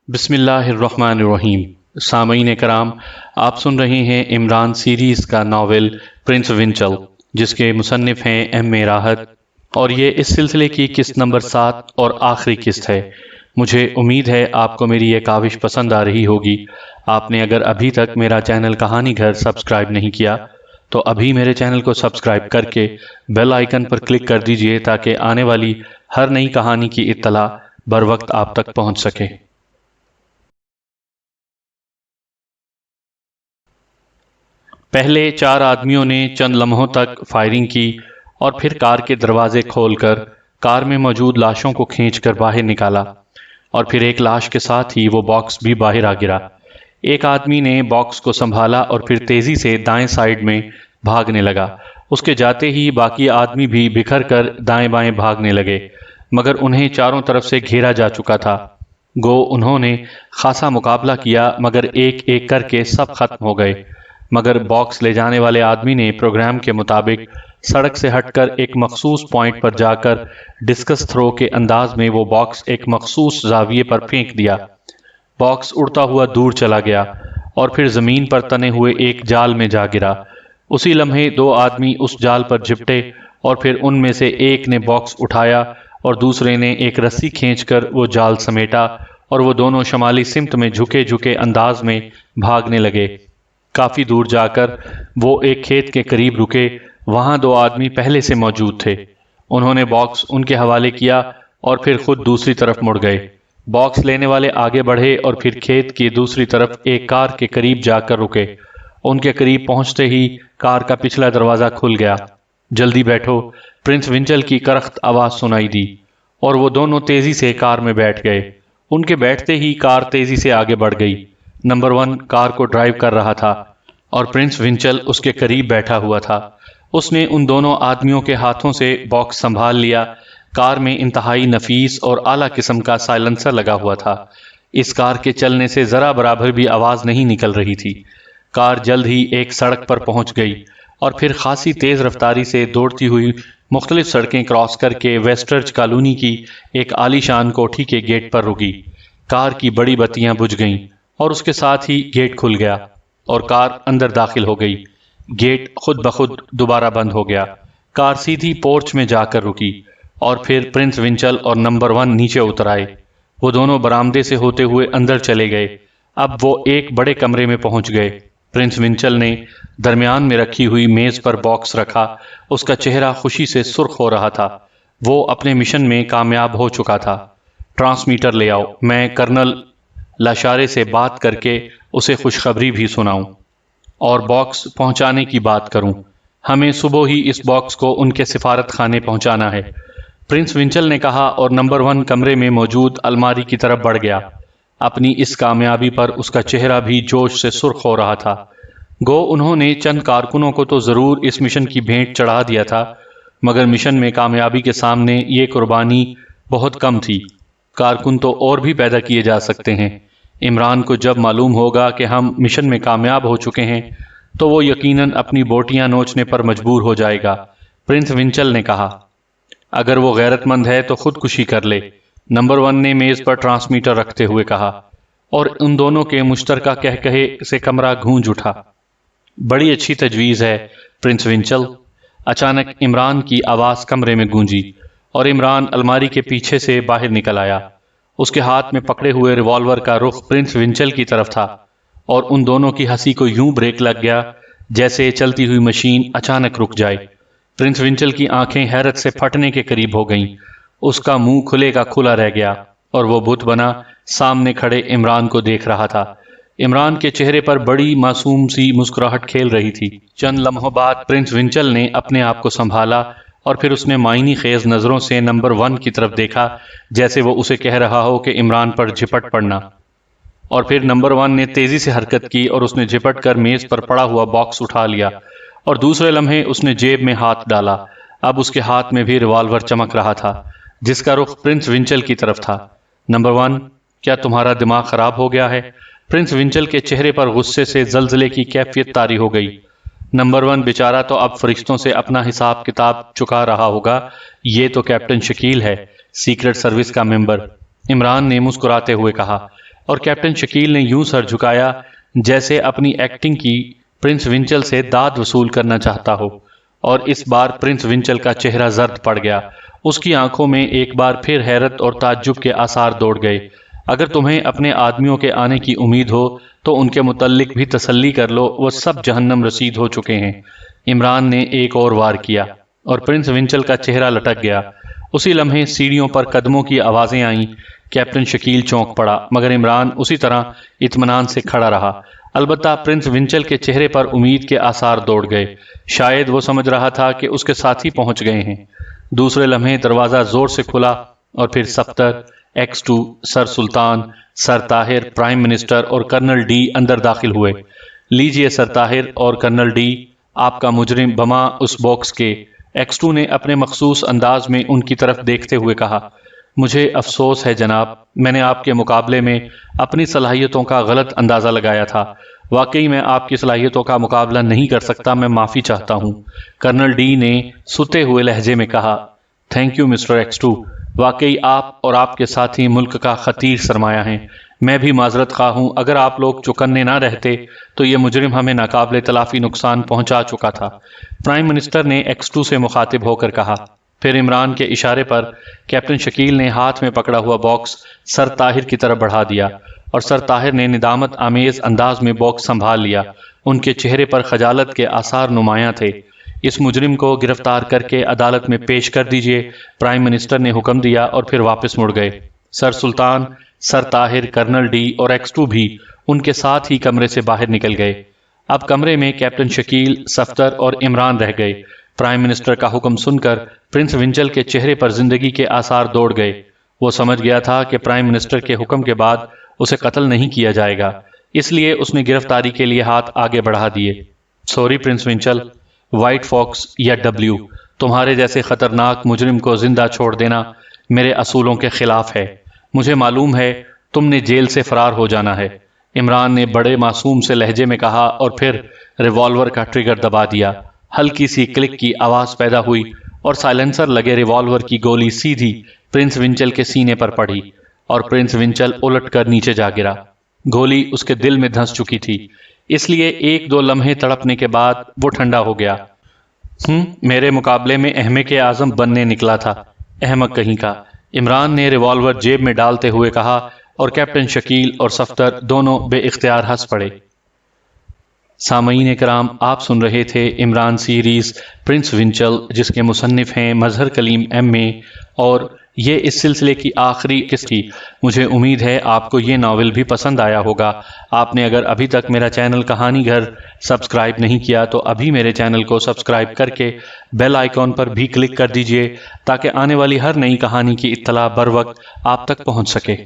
بسم اللہ الرحمن الرحیم۔ سامعین کرام، آپ سن رہے ہیں عمران سیریز کا ناول پرنس ونچل، جس کے مصنف ہیں ایم اے راحت، اور یہ اس سلسلے کی قسط نمبر 7 اور آخری قسط ہے۔ مجھے امید ہے آپ کو میری یہ کاوش پسند آ رہی ہوگی۔ آپ نے اگر ابھی تک میرا چینل کہانی گھر سبسکرائب نہیں کیا تو ابھی میرے چینل کو سبسکرائب کر کے بیل آئیکن پر کلک کر دیجئے تاکہ آنے والی ہر نئی کہانی کی اطلاع بر وقت آپ تک پہنچ سکے۔ پہلے 4 آدمیوں نے چند لمحوں تک فائرنگ کی اور پھر کار کے دروازے کھول کر کار میں موجود لاشوں کو کھینچ کر باہر نکالا، اور پھر ایک لاش کے ساتھ ہی وہ باکس بھی باہر آ گرا۔ ایک آدمی نے باکس کو سنبھالا اور پھر تیزی سے دائیں سائیڈ میں بھاگنے لگا۔ اس کے جاتے ہی باقی آدمی بھی بکھر کر دائیں بائیں بھاگنے لگے، مگر انہیں چاروں طرف سے گھیرا جا چکا تھا۔ گو انہوں نے خاصا مقابلہ کیا مگر ایک ایک کر کے سب ختم ہو گئے، مگر باکس لے جانے والے آدمی نے پروگرام کے مطابق سڑک سے ہٹ کر ایک مخصوص پوائنٹ پر جا کر ڈسکس تھرو کے انداز میں وہ باکس ایک مخصوص زاویے پر پھینک دیا۔ باکس اڑتا ہوا دور چلا گیا اور پھر زمین پر تنے ہوئے ایک جال میں جا گرا۔ اسی لمحے 2 آدمی اس جال پر جھپٹے اور پھر ان میں سے ایک نے باکس اٹھایا اور دوسرے نے ایک رسی کھینچ کر وہ جال سمیٹا، اور وہ دونوں شمالی سمت میں جھکے جھکے انداز میں بھاگنے لگے۔ کافی دور جا کر وہ ایک کھیت کے قریب رکے۔ وہاں 2 آدمی پہلے سے موجود تھے۔ انہوں نے باکس ان کے حوالے کیا اور پھر خود دوسری طرف مڑ گئے۔ باکس لینے والے آگے بڑھے اور پھر کھیت کی دوسری طرف ایک کار کے قریب جا کر رکے۔ ان کے قریب پہنچتے ہی کار کا پچھلا دروازہ کھل گیا۔ جلدی بیٹھو، پرنس ونچل کی کرخت آواز سنائی دی، اور وہ دونوں تیزی سے کار میں بیٹھ گئے۔ ان کے بیٹھتے ہی کار تیزی سے آگے بڑھ گئی۔ نمبر 1 کار کو ڈرائیو کر رہا تھا اور پرنس ونچل اس کے قریب بیٹھا ہوا تھا۔ اس نے ان دونوں آدمیوں کے ہاتھوں سے باکس سنبھال لیا۔ کار میں انتہائی نفیس اور اعلیٰ قسم کا سائلنسر لگا ہوا تھا۔ اس کار کے چلنے سے ذرا برابر بھی آواز نہیں نکل رہی تھی۔ کار جلد ہی ایک سڑک پر پہنچ گئی اور پھر خاصی تیز رفتاری سے دوڑتی ہوئی مختلف سڑکیں کراس کر کے ویسٹرچ کالونی کی ایک عالی شان کوٹھی کے گیٹ پر رکی۔ کار کی بڑی بتیاں بجھ گئیں اور اس کے ساتھ ہی گیٹ کھل گیا اور کار اندر داخل ہو گئی۔ گیٹ خود بخود دوبارہ بند ہو گیا۔ کار سیدھی پورچ میں جا کر رکی اور پھر پرنس ونچل اور نمبر 1 نیچے اتر آئے۔ وہ دونوں برآمدے سے ہوتے ہوئے اندر چلے گئے۔ اب وہ ایک بڑے کمرے میں پہنچ گئے۔ پرنس ونچل نے درمیان میں رکھی ہوئی میز پر باکس رکھا۔ اس کا چہرہ خوشی سے سرخ ہو رہا تھا۔ وہ اپنے مشن میں کامیاب ہو چکا تھا۔ ٹرانسمیٹر لے آؤ، میں کرنل لاشارے سے بات کر کے اسے خوشخبری بھی سناؤں اور باکس پہنچانے کی بات کروں۔ ہمیں صبح ہی اس باکس کو ان کے سفارت خانے پہنچانا ہے، پرنس ونچل نے کہا، اور نمبر 1 کمرے میں موجود الماری کی طرف بڑھ گیا۔ اپنی اس کامیابی پر اس کا چہرہ بھی جوش سے سرخ ہو رہا تھا۔ گو انہوں نے چند کارکنوں کو تو ضرور اس مشن کی بھینٹ چڑھا دیا تھا، مگر مشن میں کامیابی کے سامنے یہ قربانی بہت کم تھی۔ کارکن تو اور بھی پیدا کیے جا سکتے ہیں۔ عمران کو جب معلوم ہوگا کہ ہم مشن میں کامیاب ہو چکے ہیں تو وہ یقیناً اپنی بوٹیاں نوچنے پر مجبور ہو جائے گا، پرنس ونچل نے کہا۔ اگر وہ غیرت مند ہے تو خودکشی کر لے، نمبر 1 نے میز پر ٹرانسمیٹر رکھتے ہوئے کہا، اور ان دونوں کے مشترکہ کہے سے کمرہ گونج اٹھا۔ بڑی اچھی تجویز ہے پرنس ونچل۔ اچانک عمران کی آواز کمرے میں گونجی اور عمران الماری کے پیچھے سے باہر نکل آیا۔ اس کے ہاتھ میں پکڑے ہوئے ریوالور کا رخ پرنس ونچل کی طرف تھا، اور ان دونوں کی ہنسی کو یوں بریک لگ گیا جیسے چلتی ہوئی مشین اچانک رک جائے۔ پرنس ونچل کی آنکھیں حیرت سے پھٹنے کے قریب ہو گئیں۔ اس کا منہ کھلے کا کھلا رہ گیا اور وہ بت بنا سامنے کھڑے عمران کو دیکھ رہا تھا۔ عمران کے چہرے پر بڑی معصوم سی مسکراہٹ کھیل رہی تھی۔ چند لمحوں بعد پرنس ونچل نے اپنے آپ کو سنبھالا اور پھر اس نے معنی خیز نظروں سے نمبر 1 کی طرف دیکھا، جیسے وہ اسے کہہ رہا ہو کہ عمران پر جھپٹ پڑنا۔ اور پھر نمبر 1 نے تیزی سے حرکت کی اور اس نے جھپٹ کر میز پر پڑا ہوا باکس اٹھا لیا، اور دوسرے لمحے اس نے جیب میں ہاتھ ڈالا۔ اب اس کے ہاتھ میں بھی ریوالور چمک رہا تھا جس کا رخ پرنس ونچل کی طرف تھا۔ نمبر 1، کیا تمہارا دماغ خراب ہو گیا ہے؟ پرنس ونچل کے چہرے پر غصے سے زلزلے کی کیفیت طاری ہو گئی۔ نمبر 1 بیچارہ تو اب فرشتوں سے اپنا حساب کتاب چکا رہا ہوگا۔ یہ تو کیپٹن شکیل ہے، سیکرٹ سروس کا ممبر، عمران نے مسکراتے ہوئے کہا۔ اور کیپٹن شکیل نے یوں سر جھکایا جیسے اپنی ایکٹنگ کی پرنس ونچل سے داد وصول کرنا چاہتا ہو، اور اس بار پرنس ونچل کا چہرہ زرد پڑ گیا۔ اس کی آنکھوں میں ایک بار پھر حیرت اور تعجب کے آثار دوڑ گئے۔ اگر تمہیں اپنے آدمیوں کے آنے کی امید ہو تو ان کے متعلق بھی تسلی کر لو، وہ سب جہنم رسید ہو چکے ہیں۔ عمران نے ایک اور وار کیا اور پرنس ونچل کا چہرہ لٹک گیا۔ اسی لمحے سیڑھیوں پر قدموں کی آوازیں آئیں۔ کیپٹن شکیل چونک پڑا، مگر عمران اسی طرح اطمینان سے کھڑا رہا۔ البتہ پرنس ونچل کے چہرے پر امید کے آثار دوڑ گئے۔ شاید وہ سمجھ رہا تھا کہ اس کے ساتھی پہنچ گئے ہیں۔ دوسرے لمحے دروازہ زور سے کھلا اور پھر سفتر، X2، سر سلطان، سر طاہر، پرائم منسٹر اور کرنل ڈی اندر داخل ہوئے۔ لیجئے سر طاہر اور کرنل ڈی، آپ کا مجرم بما اس باکس کے۔ X2 نے اپنے مخصوص انداز میں ان کی طرف دیکھتے ہوئے کہا، مجھے افسوس ہے جناب، میں نے آپ کے مقابلے میں اپنی صلاحیتوں کا غلط اندازہ لگایا تھا۔ واقعی میں آپ کی صلاحیتوں کا مقابلہ نہیں کر سکتا، میں معافی چاہتا ہوں۔ کرنل ڈی نے ستے ہوئے لہجے میں کہا، تھینک یو مسٹر X2، واقعی آپ اور آپ کے ساتھی ملک کا خطیر سرمایہ ہیں۔ میں بھی معذرت خواہ ہوں، اگر آپ لوگ چوکنے نہ رہتے تو یہ مجرم ہمیں ناقابل تلافی نقصان پہنچا چکا تھا۔ پرائم منسٹر نے X2 سے مخاطب ہو کر کہا۔ پھر عمران کے اشارے پر کیپٹن شکیل نے ہاتھ میں پکڑا ہوا باکس سر طاہر کی طرف بڑھا دیا اور سر طاہر نے ندامت آمیز انداز میں باکس سنبھال لیا۔ ان کے چہرے پر خجالت کے آثار نمایاں تھے۔ اس مجرم کو گرفتار کر کے عدالت میں پیش کر دیجئے، پرائم منسٹر نے حکم دیا اور پھر واپس مڑ گئے۔ سر سلطان، سر طاہر، کرنل ڈی اور X2 بھی ان کے ساتھ ہی کمرے سے باہر نکل گئے۔ اب کمرے میں کیپٹن شکیل، سفتر اور عمران رہ گئے۔ پرائم منسٹر کا حکم سن کر پرنس ونچل کے چہرے پر زندگی کے آثار دوڑ گئے۔ وہ سمجھ گیا تھا کہ پرائم منسٹر کے حکم کے بعد اسے قتل نہیں کیا جائے گا، اس لیے اس نے گرفتاری کے لیے ہاتھ آگے بڑھا دیے۔ سوری پرنس ونچل، وائٹ فاکس یا ڈبلیو، تمہارے جیسے خطرناک مجرم کو زندہ چھوڑ دینا میرے اصولوں کے خلاف ہے۔ مجھے معلوم ہے تم نے جیل سے فرار ہو جانا ہے، عمران نے بڑے معصوم سے لہجے میں کہا اور پھر ریوالور کا ٹریگر دبا دیا۔ ہلکی سی کلک کی آواز پیدا ہوئی اور سائلنسر لگے ریوالور کی گولی سیدھی پرنس ونچل کے سینے پر پڑی اور پرنس ونچل الٹ کر نیچے جا گرا۔ گولی اس کے دل میں دھنس چکی تھی، اس لیے ایک دو لمحے تڑپنے کے بعد وہ ٹھنڈا ہو گیا۔ میرے مقابلے میں احمق اعظم بننے نکلا تھا، احمق کہیں کا، عمران نے ریوالور جیب میں ڈالتے ہوئے کہا اور کیپٹن شکیل اور سفتر دونوں بے اختیار ہنس پڑے۔ سامعین کرام، آپ سن رہے تھے عمران سیریز پرنس ونچل، جس کے مصنف ہیں مظہر کلیم MA، اور یہ اس سلسلے کی آخری قسط تھی۔ مجھے امید ہے آپ کو یہ ناول بھی پسند آیا ہوگا۔ آپ نے اگر ابھی تک میرا چینل کہانی گھر سبسکرائب نہیں کیا تو ابھی میرے چینل کو سبسکرائب کر کے بیل آئیکن پر بھی کلک کر دیجئے تاکہ آنے والی ہر نئی کہانی کی اطلاع بر وقت آپ تک پہنچ سکے۔